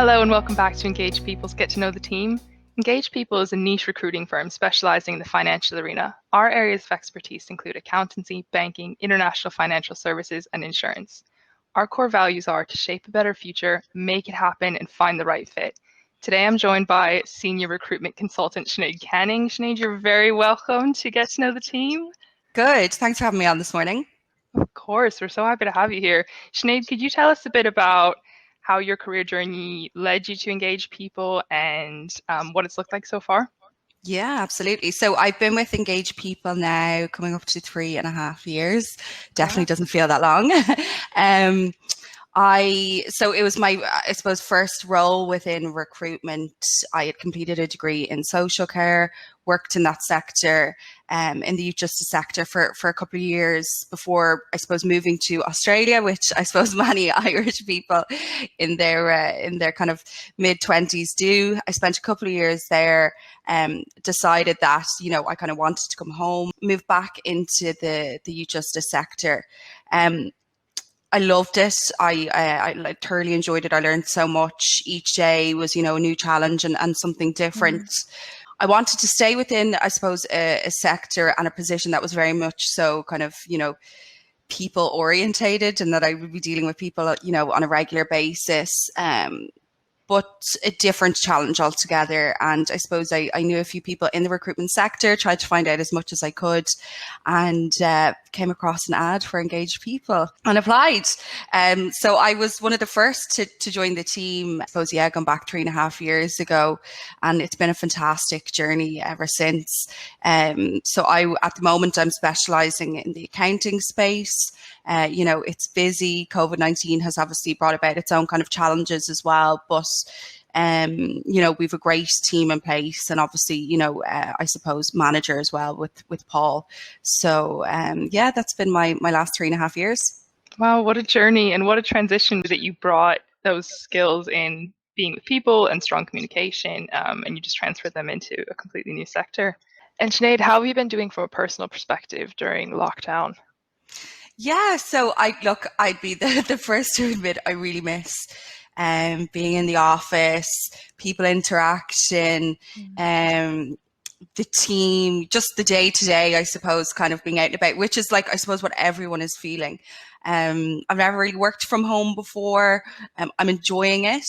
Hello and welcome back to Engage People's Get to Know the Team. Engage People is a niche recruiting firm specializing in the financial arena. Our areas of expertise include accountancy, banking, international financial services, and insurance. Our core values are to shape a better future, make it happen, and find the right fit. Today I'm joined by Senior Recruitment Consultant Sinead Canning. Sinead, you're very welcome to Get to Know the Team. Good. Thanks for having me on this morning. Of course, we're so happy to have you here. Sinead, could you tell us a bit about how your career journey led you to Engage People and what it's looked like so far? Yeah, absolutely. So I've been with Engage People now coming up to 3.5 years. Definitely doesn't feel that long. So it was my, I suppose, first role within recruitment. I had completed a degree in social care, worked in that sector, in the youth justice sector for a couple of years before, I suppose, moving to Australia, which I suppose many Irish people in their kind of mid-20s do. I spent a couple of years there, decided that, I kind of wanted to come home, move back into the youth justice sector. I loved it. I thoroughly enjoyed it. I learned so much. Each day was, a new challenge and something different. I wanted to stay within, I suppose, a sector and a position that was very much so kind of, people orientated, and that I would be dealing with people, on a regular basis. But a different challenge altogether. And I suppose I knew a few people in the recruitment sector, tried to find out as much as I could, and came across an ad for Engaged People and applied. So I was one of the first to join the team, I suppose, gone back 3.5 years ago. And it's been a fantastic journey ever since. At the moment, I'm specializing in the accounting space. It's busy. COVID-19 has obviously brought about its own kind of challenges as well. But we've a great team in place, and obviously, I suppose manager as well with Paul. So that's been my last 3.5 years. Wow, what a journey and what a transition that you brought those skills in being with people and strong communication, and you just transferred them into a completely new sector. And Sinead, how have you been doing from a personal perspective during lockdown? Yeah, so I'd be the first to admit I really miss being in the office, people interaction, the team, just the day to day, I suppose, kind of being out and about, which is like, I suppose, what everyone is feeling. I've never really worked from home before. I'm enjoying it.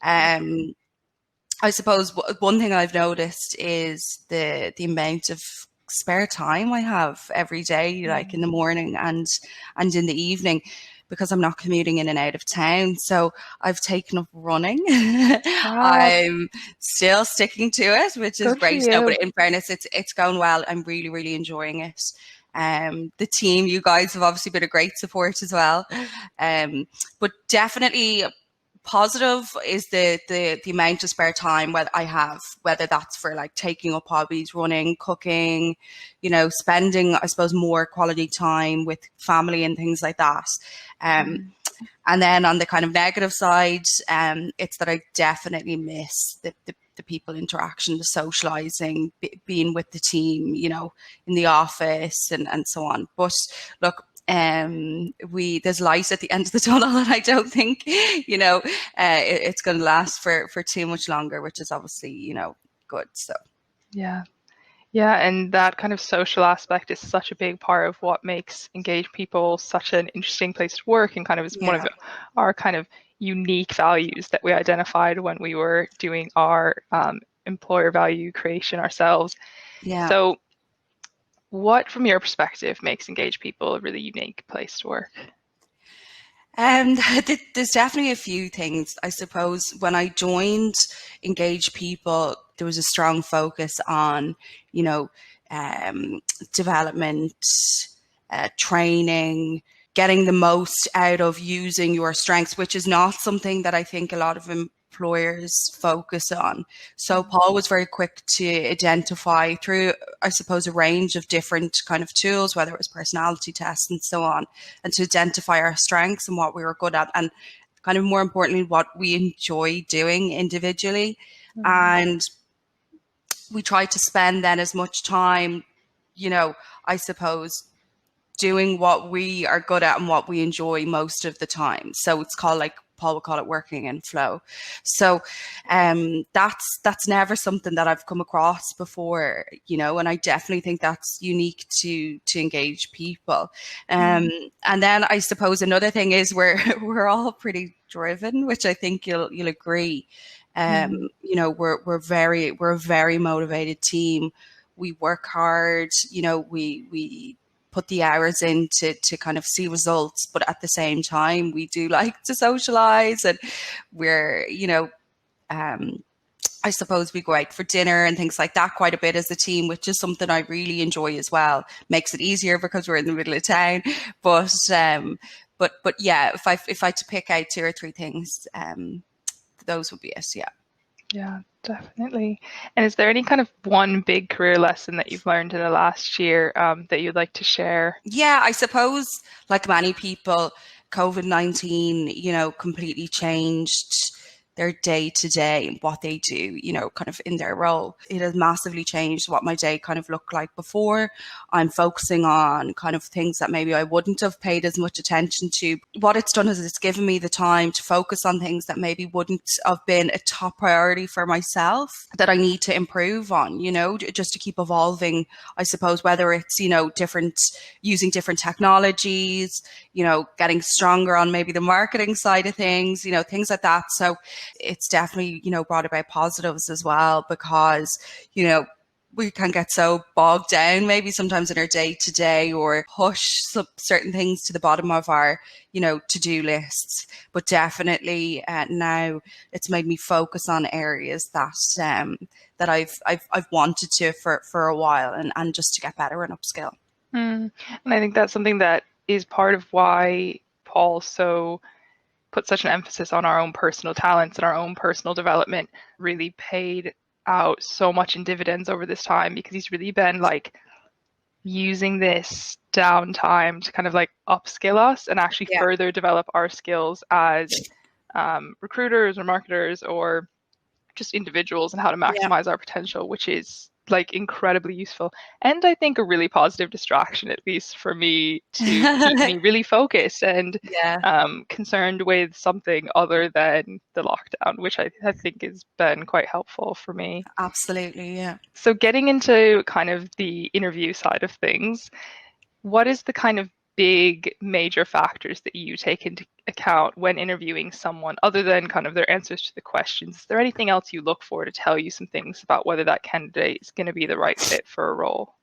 I suppose one thing I've noticed is the amount of spare time I have every day, like in the morning and in the evening, because I'm not commuting in and out of town. So I've taken up running. I'm still sticking to it, which is great. No, but in fairness, it's going well. I'm really, really enjoying it. The team, you guys have obviously been a great support as well. But definitely positive is the amount of spare time I have, whether that's for like taking up hobbies, running, cooking, spending, I suppose, more quality time with family and things like that. And then on the kind of negative side, it's that I definitely miss the people interaction, the socializing, being with the team, in the office and so on. But look, there's light at the end of the tunnel, and I don't think it's going to last for too much longer, which is obviously good. So yeah, and that kind of social aspect is such a big part of what makes Engaged People such an interesting place to work, and kind of is one of our kind of unique values that we identified when we were doing our employer value creation ourselves. So what, from your perspective, makes Engaged People a really unique place to work? There's definitely a few things. I suppose when I joined Engaged People, there was a strong focus on, development, training, getting the most out of using your strengths, which is not something that I think a lot of employers focus on. So Paul was very quick to identify through, I suppose, a range of different kind of tools, whether it was personality tests and so on, and to identify our strengths and what we were good at, and kind of more importantly, what we enjoy doing individually. And we tried to spend then as much time, I suppose, doing what we are good at and what we enjoy most of the time. So it's called like Paul would call it working in flow. So that's never something that I've come across before, you know, and I definitely think that's unique to engage people. And then I suppose another thing is we're all pretty driven, which I think you'll agree. You know, we're a very motivated team. We work hard, you know, we put the hours in to kind of see results, but at the same time we do like to socialize, and we're, you know, I suppose we go out for dinner and things like that quite a bit as a team, which is something I really enjoy as well. Makes it easier because we're in the middle of town. But yeah, if I had to pick out 2 or 3 things, those would be it. Yeah. Yeah, definitely. And is there any kind of one big career lesson that you've learned in the last year that you'd like to share? Yeah, I suppose like many people, COVID-19, you know, completely changed their day to day, what they do, you know, kind of in their role. It has massively changed what my day kind of looked like before. I'm focusing on kind of things that maybe I wouldn't have paid as much attention to. What it's done is it's given me the time to focus on things that maybe wouldn't have been a top priority for myself that I need to improve on, you know, just to keep evolving, I suppose, whether it's, you know, using different technologies, you know, getting stronger on maybe the marketing side of things, you know, things like that. So it's definitely, you know, brought about positives as well, because, you know, we can get so bogged down maybe sometimes in our day to day, or push certain things to the bottom of our, you know, to-do lists. But definitely now it's made me focus on areas that I've wanted to for a while, and just to get better and upskill. And I think that's something that is part of why Paul put such an emphasis on our own personal talents and our own personal development, really paid out so much in dividends over this time, because he's really been like using this downtime to kind of like upskill us and actually further develop our skills as recruiters or marketers or just individuals, and how to maximize our potential, which is like incredibly useful, and I think a really positive distraction, at least for me, to keep me really focused and concerned with something other than the lockdown, which I think has been quite helpful for me. Absolutely, yeah. So getting into kind of the interview side of things, what is the kind of big major factors that you take into account when interviewing someone, other than kind of their answers to the questions? Is there anything else you look for to tell you some things about whether that candidate is going to be the right fit for a role?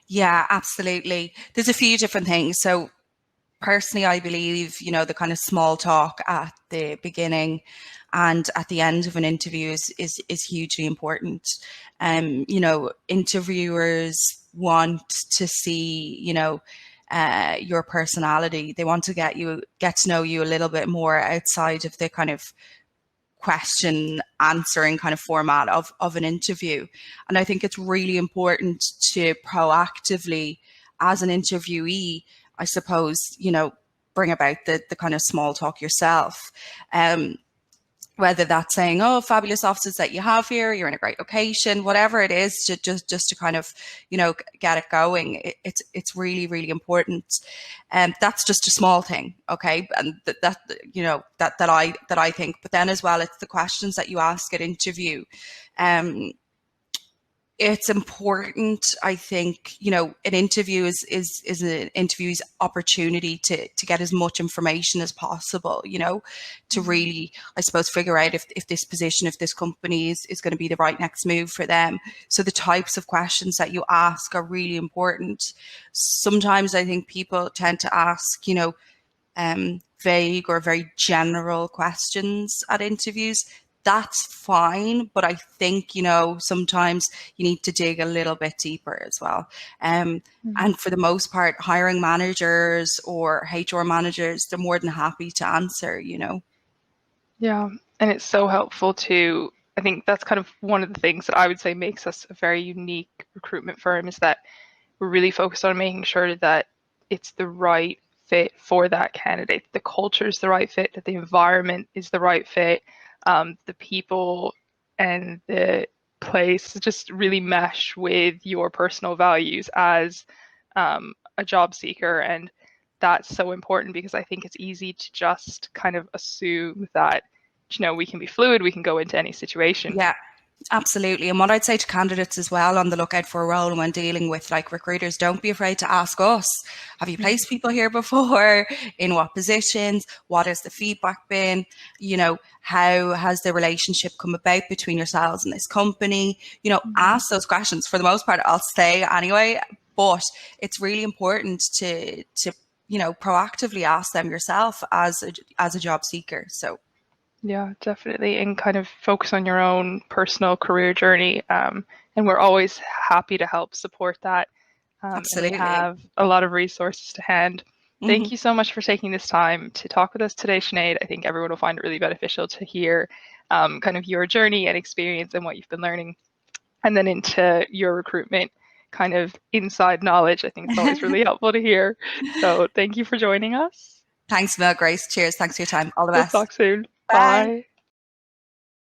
Yeah, absolutely. There's a few different things. So personally, I believe, you know, the kind of small talk at the beginning and at the end of an interview is hugely important. You know, interviewers want to see, you know, your personality. They want to get to know you a little bit more outside of the kind of question answering kind of format of an interview. And I think it's really important to proactively, as an interviewee, I suppose, you know, bring about the kind of small talk yourself. Whether that's saying, oh, fabulous offices that you have here, you're in a great location, whatever it is, to just to kind of, you know, get it going. It's really, really important. And that's just a small thing, okay? And that you know, that I think. But then as well, it's the questions that you ask at interview. It's important, I think, you know, an interview is an interview's opportunity to get as much information as possible, you know, to really, I suppose, figure out if this position, if this company is going to be the right next move for them. So the types of questions that you ask are really important. Sometimes I think people tend to ask, you know, vague or very general questions at interviews. That's fine, but I think, you know, sometimes you need to dig a little bit deeper as well. And for the most part, hiring managers or HR managers, they're more than happy to answer, you know. Yeah, and it's so helpful to, I think that's kind of one of the things that I would say makes us a very unique recruitment firm, is that we're really focused on making sure that it's the right fit for that candidate. The culture is the right fit, that the environment is the right fit, the people and the place just really mesh with your personal values as a job seeker. And that's so important, because I think it's easy to just kind of assume that, we can be fluid, we can go into any situation. Yeah. Absolutely. And what I'd say to candidates as well on the lookout for a role when dealing with like recruiters, don't be afraid to ask us, have you placed people here before? In what positions? What has the feedback been? How has the relationship come about between yourselves and this company? Ask those questions. For the most part, I'll say anyway, but it's really important to proactively ask them yourself as a job seeker. So yeah, definitely. And kind of focus on your own personal career journey. And we're always happy to help support that. And we absolutely. have a lot of resources to hand. Thank you so much for taking this time to talk with us today, Sinead. I think everyone will find it really beneficial to hear kind of your journey and experience and what you've been learning. And then into your recruitment kind of inside knowledge. I think it's always really helpful to hear. So thank you for joining us. Thanks, Mel. Grace. Cheers. Thanks for your time. All the We'll best. talk soon. Bye. Bye.